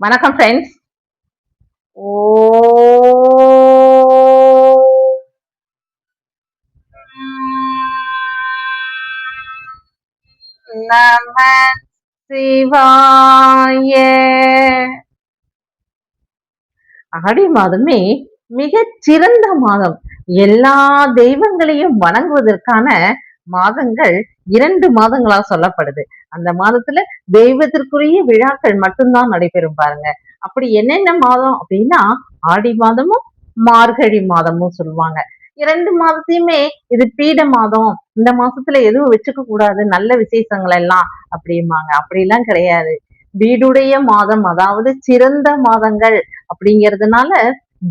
வணக்கம் ஃப்ரெண்ட்ஸ். ஓ நம சிவாய. ஆடி மாதமே மிகச் சிறந்த மாதம். எல்லா தெய்வங்களையும் வணங்குவதற்கான மாதங்கள் 2 மாதங்களா சொல்லப்படுது. அந்த மாதத்துல தெய்வத்திற்குரிய விழாக்கள் மட்டும்தான் நடைபெறும் பாருங்க. அப்படி என்னென்ன மாதம் அப்படின்னா ஆடி மாதமும் மார்கழி மாதமும் சொல்லுவாங்க. 2 மாதத்தையுமே இது பீட மாதம், இந்த மாசத்துல எதுவும் வச்சுக்க கூடாது, நல்ல விசேஷங்கள் எல்லாம் அப்படிம்பாங்க. அப்படிலாம் கிடையாது. வீடுடைய மாதம், அதாவது சிறந்த மாதங்கள் அப்படிங்கிறதுனால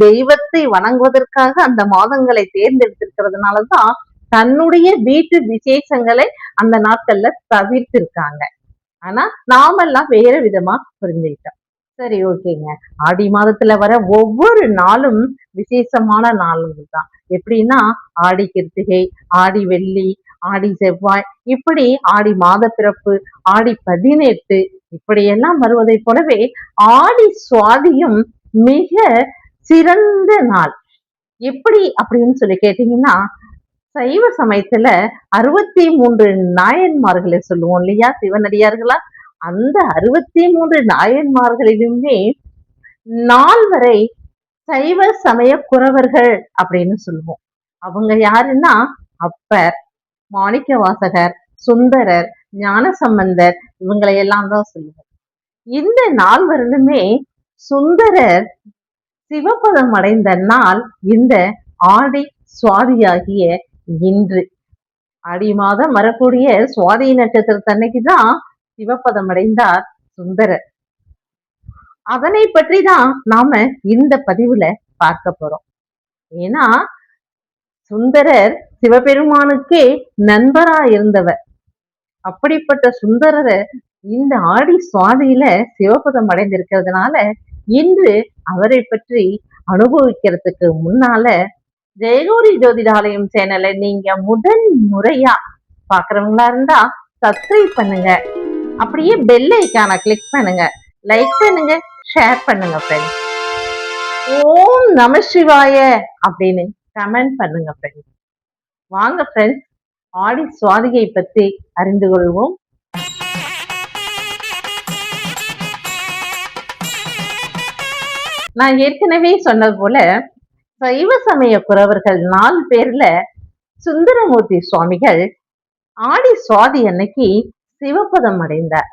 தெய்வத்தை வணங்குவதற்காக அந்த மாதங்களை தேர்ந்தெடுத்திருக்கிறதுனாலதான் தன்னுடைய வீட்டு விசேஷங்களை அந்த நாட்கள்ல தவிர்த்திருக்காங்க. ஆனா நாமெல்லாம் வேற விதமா புரிஞ்சுக்கிட்டோம். சரி, ஓகேங்க. ஆடி மாதத்துல வர ஒவ்வொரு நாளும் விசேஷமான நாள்கள் தான். எப்படின்னா ஆடி கிருத்திகை, ஆடி வெள்ளி, ஆடி செவ்வாய், இப்படி ஆடி மாத பிறப்பு, ஆடி 18 இப்படியெல்லாம் வருவதை போலவே ஆடி சுவாதியும் மிக சிறந்த நாள். எப்படி அப்படின்னு சொல்லி கேட்டீங்கன்னா, சைவ சமயத்துல 63 நாயன்மார்களை சொல்லுவோம் இல்லையா, சிவனடியார்களா. அந்த 63 நாயன்மார்களிலுமே 4 சைவ சமய குறவர்கள் அப்படின்னு சொல்லுவோம். அவங்க யாருன்னா அப்பர், மாணிக்க வாசகர், சுந்தரர், ஞானசம்பந்தர், இவங்களை எல்லாம் தான் சொல்லுவோம். இந்த 4 சுந்தரர் சிவபதம் அடைந்த நாள் இந்த ஆடி சுவாதியாகிய இன்று. ஆடி மாதம் வரக்கூடிய சுவாதி நட்சத்திரத்தன்னைக்குதான் சிவபதம் அடைந்தார் சுந்தரர். அதனை பற்றி தான் நாம இந்த பதிவுல பார்க்க போறோம். ஏன்னா சுந்தரர் சிவபெருமானுக்கே நண்பரா இருந்தவர். அப்படிப்பட்ட சுந்தரரை இந்த ஆடி சுவாதியில சிவபதம் அடைந்திருக்கிறதுனால இன்று அவரை பற்றி அனுபவிக்கிறதுக்கு முன்னால ஜெயகௌரி ஜோதிடாலயம் சேனலை நீங்க முதல் முறையா பாக்குறவங்களா இருந்தா சப்ஸ்கிரைப் பண்ணுங்க, அப்படியே பெல் ஐக்கான கிளிக் பண்ணுங்க, லைக் பண்ணுங்க, ஷேர் பண்ணுங்க ஃப்ரெண்ட்ஸ். ஓம் நம சிவாய அப்படின்னு கமெண்ட் பண்ணுங்க ஃப்ரெண்ட்ஸ். வாங்க ஃப்ரெண்ட்ஸ், ஆடி சுவாதியை பற்றி அறிந்து கொள்வோம். நான் ஏற்கனவே சொன்னது போல சைவ சமய குறவர்கள் 4 பேர்ல சுந்தரமூர்த்தி சுவாமிகள் ஆடி சுவாதி அன்னைக்கு சிவபதம் அடைந்தார்.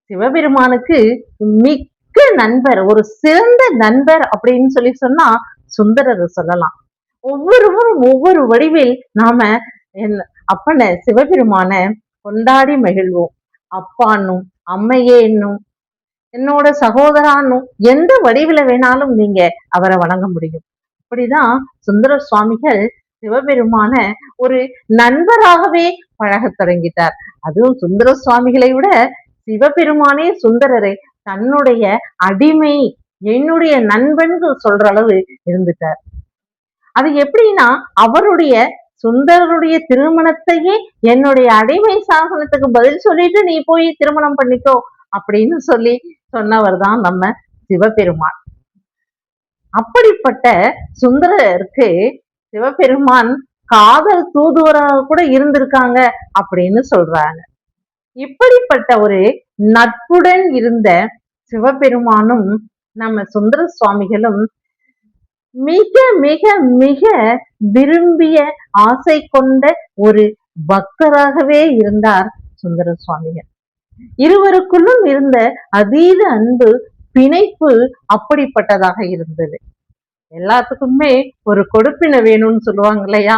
சிவபெருமானுக்கு மிக்க நண்பர், ஒரு சிறந்த நண்பர் அப்படின்னு சொல்லி சொன்னா சுந்தரரை சொல்லலாம். ஒவ்வொருவரும் ஒவ்வொரு வடிவில் நாம அப்பனை சிவபெருமான கொண்டாடி மகிழ்வோம். அப்பான்னும், அம்மையே என்னும், என்னோட சகோதரானும், எந்த வடிவில வேணாலும் நீங்க அவரை வணங்க முடியும். அப்படிதான் சுந்தர சுவாமிகள் சிவபெருமான ஒரு நண்பராகவே பழக தொடங்கிட்டார். அதுவும் சுந்தர சுவாமிகளை விட சிவபெருமானே சுந்தரரை தன்னுடைய அடிமை, என்னுடைய நண்பன் சொல்ற அளவு இருந்துட்டார். அது எப்படின்னா அவருடைய சுந்தரருடைய திருமணத்தையே என்னுடைய அடிமை சாசனத்துக்கு பதில் சொல்லிட்டு நீ போய் திருமணம் பண்ணிக்கோ அப்படின்னு சொல்லி சொன்னவர் தான் நம்ம சிவபெருமான். அப்படிப்பட்ட சுந்தரருக்கு சிவபெருமான் காதல் தூதுவராக கூட இருந்திருக்காங்க அப்படின்னு சொல்றாங்க. இப்படிப்பட்ட ஒரு நட்புடன் இருந்த சிவபெருமானும் நம்ம சுந்தர சுவாமிகளும் மிக மிக மிக விரும்பிய ஆசை கொண்ட ஒரு பக்தராகவே இருந்தார் சுந்தர சுவாமிகள். இருவருக்குள்ளும் இருந்த அதீத அன்பு, பிணைப்பு அப்படிப்பட்டதாக இருந்தது. எல்லாத்துக்குமே ஒரு கொடுப்பினை வேணும்னு சொல்லுவாங்க இல்லையா,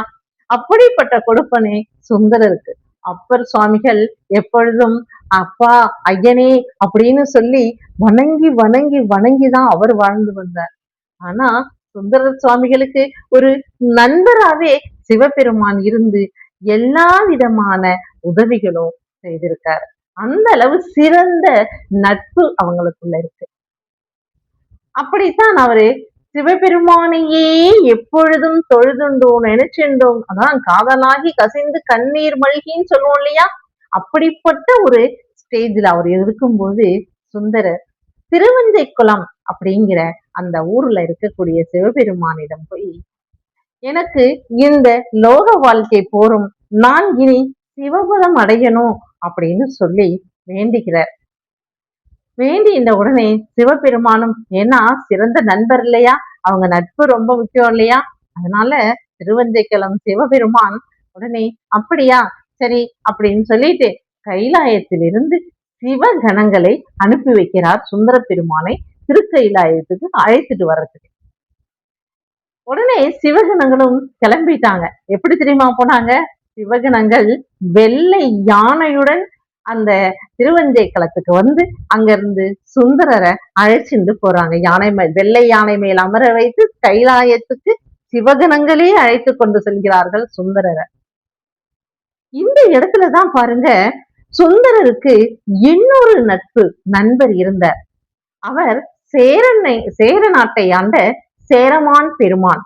அப்படிப்பட்ட கொடுப்பனை சுந்தரருக்கு. அப்பர் சுவாமிகள் எப்பொழுதும் அப்பா, ஐயனே அப்படின்னு சொல்லி வணங்கி வணங்கி வணங்கிதான் அவர் வாழ்ந்து வந்தார். ஆனா சுந்தர சுவாமிகளுக்கு ஒரு நண்பராவே சிவபெருமான் இருந்து எல்லா விதமான உதவிகளும் செய்திருக்காரு. அந்த அளவு சிறந்த நட்பு அவங்களுக்குள்ள இருக்கு. அப்படித்தான் அவரு சிவபெருமானையே எப்பொழுதும் தொழுதுண்டோம், நினைச்சுண்டோம், அதான் காதலாகி கசிந்து கண்ணீர் மல்கின்னு சொல்லுவோம் இல்லையா, அப்படிப்பட்ட ஒரு ஸ்டேஜ்ல அவர் இருக்கும்போது சுந்தரர் திருவஞ்சைக்குளம் அப்படிங்கிற அந்த ஊர்ல இருக்கக்கூடிய சிவபெருமானிடம் போய், எனக்கு இந்த லோக வாழ்க்கை போரும், நான் இனி சிவபதம் அடையணும் அப்படின்னு சொல்லி வேண்டிக்கிறார். வேண்டி இந்த உடனே சிவபெருமானும், ஏன்னா சிறந்த நண்பர் இல்லையா, அவங்க நட்பு ரொம்ப முக்கியம் இல்லையா, அதனால திருவஞ்சைக்களம் சிவபெருமான் உடனே அப்படியா சரி அப்படின்னு சொல்லிட்டு கைலாயத்திலிருந்து சிவகணங்களை அனுப்பி வைக்கிறார் சுந்தர பெருமானை திருக்கைலாயத்துக்கு அழைத்துட்டு வர்றதுக்கு. உடனே சிவகணங்களும் கிளம்பிட்டாங்க. எப்படி தெரியுமா போனாங்க? சிவகணங்கள் வெள்ளை யானையுடன் அந்த திருவஞ்சை களத்துக்கு வந்து அங்கிருந்து சுந்தரரை அழைச்சிட்டு போறாங்க. வெள்ளை யானை மேல் அமர வைத்து கைலாயத்துக்கு சிவகணங்களே அழைத்து கொண்டு செல்கிறார்கள் சுந்தரரை. இந்த இடத்துலதான் பாருங்க, சுந்தரருக்கு இன்னொரு நண்பர் இருந்தார். அவர் சேர நாட்டை ஆண்ட சேரமான் பெருமான்.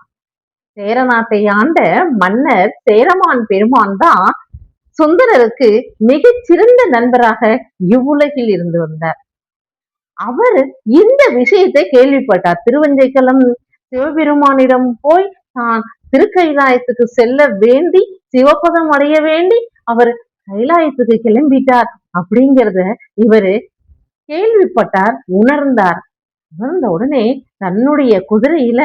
சேர நாட்டை ஆண்ட மன்னர் சேரமான் பெருமான் தான் சுந்தரருக்கு மிகச் சிறந்த நண்பராக இவ்வுலகில் இருந்து வந்தார். அவர் இந்த விஷயத்தை கேள்விப்பட்டார். திருவஞ்சைக்களம் சிவபெருமானிடம் போய் தான் திருக்கைலாயத்துக்கு செல்ல வேண்டி, சிவபதம் அடைய வேண்டி அவர் கைலாயத்துக்கு கிளம்பிட்டார் அப்படிங்கிறத இவரு கேள்விப்பட்டார், உணர்ந்தார். உணர்ந்த உடனே தன்னுடைய குதிரையில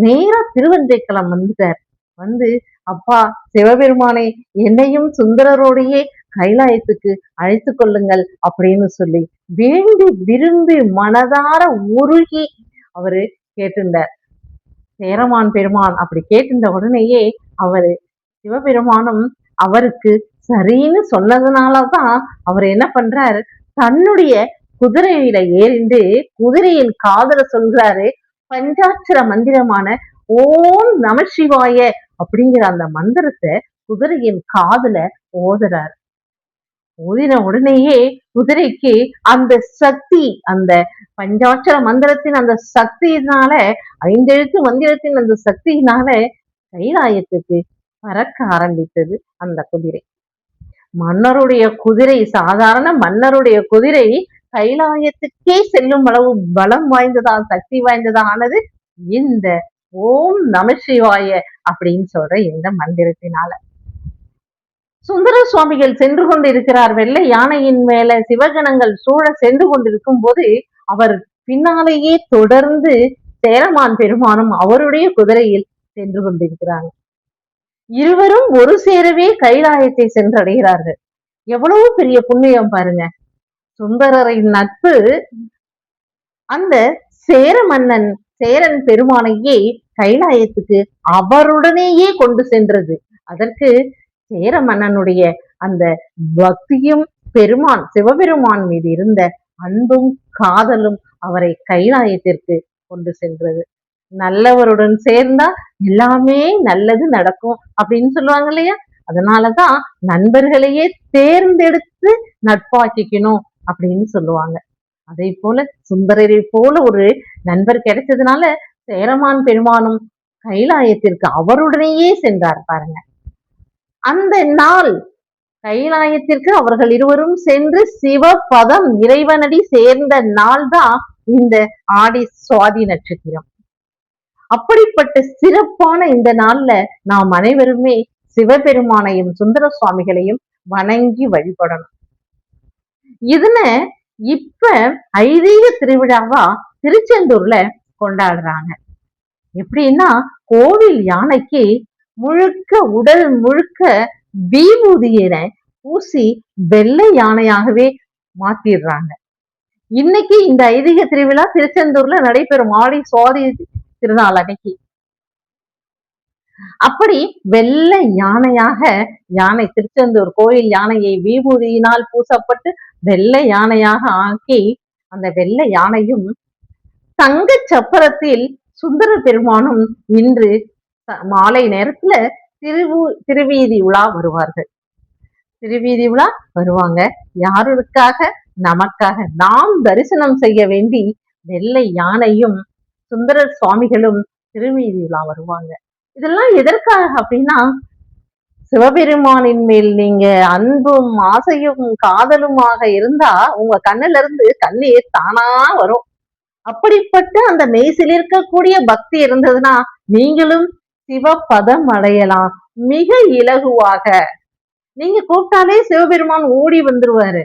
நேரா திருவஞ்சைக்களம் வந்துட்டார். வந்து, அப்பா சிவபெருமானை, என்னையும் சுந்தரரோடையே கைலாயத்துக்கு அழைத்து கொள்ளுங்கள் அப்படின்னு சொல்லி வேண்டி விரும்பி மனதார உருகி அவரு கேட்டுண்டார். சேரமான் பெருமான் அப்படி கேட்டுண்ட உடனேயே அவரு சிவபெருமானும் அவருக்கு சரின்னு சொன்னதுனாலதான் அவர் என்ன பண்றாரு, தன்னுடைய குதிரையில ஏறிண்டு குதிரையின் காதல சொல்றாரு பஞ்சாட்சர மந்திரமான ஓம் நம சிவாய அப்படிங்கிற அந்த மந்திரத்தை குதிரையின் காதுல ஓதுறார். ஓதின உடனேயே குதிரைக்கு அந்த சக்தி, அந்த பஞ்சாட்சர மந்திரத்தின் அந்த சக்தியினால, 5 எழுத்து மந்திரத்தின் அந்த சக்தியினால கைலாயத்துக்கு பறக்க ஆரம்பித்தது அந்த குதிரை. மன்னருடைய குதிரை, சாதாரண மன்னருடைய குதிரை கைலாயத்துக்கே செல்லும் அளவு பலம் வாய்ந்ததா, சக்தி வாய்ந்ததா ஆனது இந்த ஓம் நம சிவாய அப்படின்னு சொல்ற இந்த மந்திரத்தினால. சுந்தர சுவாமிகள் சென்று கொண்டிருக்கிறார். வெள்ளை யானையின் மேல சிவகணங்கள் சூழ சென்று கொண்டிருக்கும் போது அவர் பின்னாலேயே தொடர்ந்து சேரமான் பெருமானும் அவருடைய குதிரையில் சென்று கொண்டிருக்கிறாங்க. இருவரும் ஒரு சேரவே கைலாயத்தை சென்றடைகிறார்கள். எவ்வளவு பெரிய புண்ணியம் பாருங்க. சுந்தரரின் நட்பு அந்த சேர மன்னன் சேரன் பெருமானையே கைலாயத்துக்கு அவருடனேயே கொண்டு சென்றது. அதற்கு சேர மன்னனுடைய அந்த பக்தியும் பெருமான் சிவபெருமான் மீது இருந்த அன்பும் காதலும் அவரை கைலாயத்திற்கு கொண்டு சென்றது. நல்லவருடன் சேர்ந்தா எல்லாமே நல்லது நடக்கும் அப்படின்னு சொல்லுவாங்க இல்லையா, அதனாலதான் நண்பர்களையே தேர்ந்தெடுத்து நட்பாக்கிக்கணும் அப்படின்னு சொல்லுவாங்க. அதே போல சுந்தரரை போல ஒரு நண்பர் கிடைச்சதுனால சேரமான் பெருமானும் கைலாயத்திற்கு அவருடனேயே சென்றார் பாருங்க. அந்த நாள் கைலாயத்திற்கு அவர்கள் இருவரும் சென்று சிவபதம் இறைவனடி சேர்ந்த நாள் தான் இந்த ஆடி சுவாதி நட்சத்திரம். அப்படிப்பட்ட சிறப்பான இந்த நாள்ல நாம் அனைவருமே சிவபெருமானையும் சுந்தர சுவாமிகளையும் வணங்கி வழிபடணும். இதுல இப்ப ஐதீக திருவிழாவா திருச்செந்தூர்ல கொண்டாடுறாங்க. எப்படின்னா, கோவில் யானைக்கு முழுக்க உடல் முழுக்க விபூதியின பூசி வெள்ளை யானையாகவே மாத்திடுறாங்க. இன்னைக்கு இந்த ஐதீக திருவிழா திருச்செந்தூர்ல நடைபெறும் ஆடி சுவாதி திருநாள் அன்னைக்கு. அப்படி வெள்ளை யானையாக யானை திருச்செந்தூர் கோயில் யானையை விபூதியினால் பூசப்பட்டு வெள்ளை யானையாக ஆக்கி அந்த வெள்ளை யானையும் தங்க சப்பரத்தில் சுந்தர பெருமானும் இன்று மாலை நேரத்துல திருவீதி உலா வருவார்கள். திருவீதி உலா வருவாங்க. யாருக்காக? நமக்காக. நாம் தரிசனம் செய்ய வேண்டி வெள்ளை யானையும் சுந்தர சுவாமிகளும் திருவீதி உலா வருவாங்க. இதெல்லாம் எதற்காக அப்படின்னா, சிவபெருமானின் மேல் நீங்க அன்பும் ஆசையும் காதலுமாக இருந்தா உங்க கண்ணுல இருந்து கண்ணீர் தானா வரும். அப்படிப்பட்ட அந்த மெய்சில் இருக்கக்கூடிய பக்தி இருந்ததுன்னா நீங்களும் சிவபதம் அடையலாம் மிக இலகுவாக. நீங்க கூப்பிட்டாலே சிவபெருமான் ஓடி வந்துருவாரு.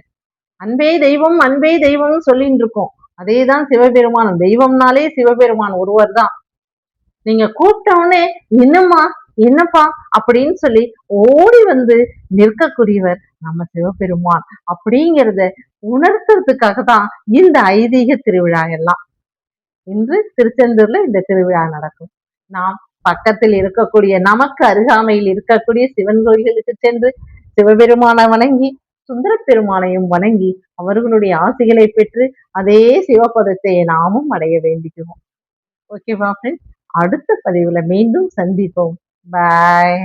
அன்பே தெய்வம் அன்பே தெய்வம்னு சொல்லிட்டு இருக்கோம். அதேதான் சிவபெருமான். தெய்வம்னாலே சிவபெருமான் ஒருவர் தான். நீங்க கூப்பிட்ட உடனே என்னம்மா என்னப்பா அப்படின்னு சொல்லி ஓடி வந்து நிற்கக்கூடியவர் நம்ம சிவபெருமான் அப்படிங்கிறத உணர்த்துறதுக்காக தான் இந்த ஐதீக திருவிழா எல்லாம். இன்று திருச்செந்தூர்ல இந்த திருவிழா நடக்கும். நாம் பக்கத்தில் இருக்கக்கூடிய நமக்கு அருகாமையில் இருக்கக்கூடிய சிவன் கோயில்களுக்கு சென்று சிவபெருமானை வணங்கி சுந்தர பெருமானையும் வணங்கி அவர்களுடைய ஆசிகளை பெற்று அதே சிவபதத்தை நாமும் அடைய வேண்டிக்குவோம். ஓகேவா ஃப்ரெண்ட்ஸ்? அடுத்த பதிவுல மீண்டும் சந்திப்போம். பாய்.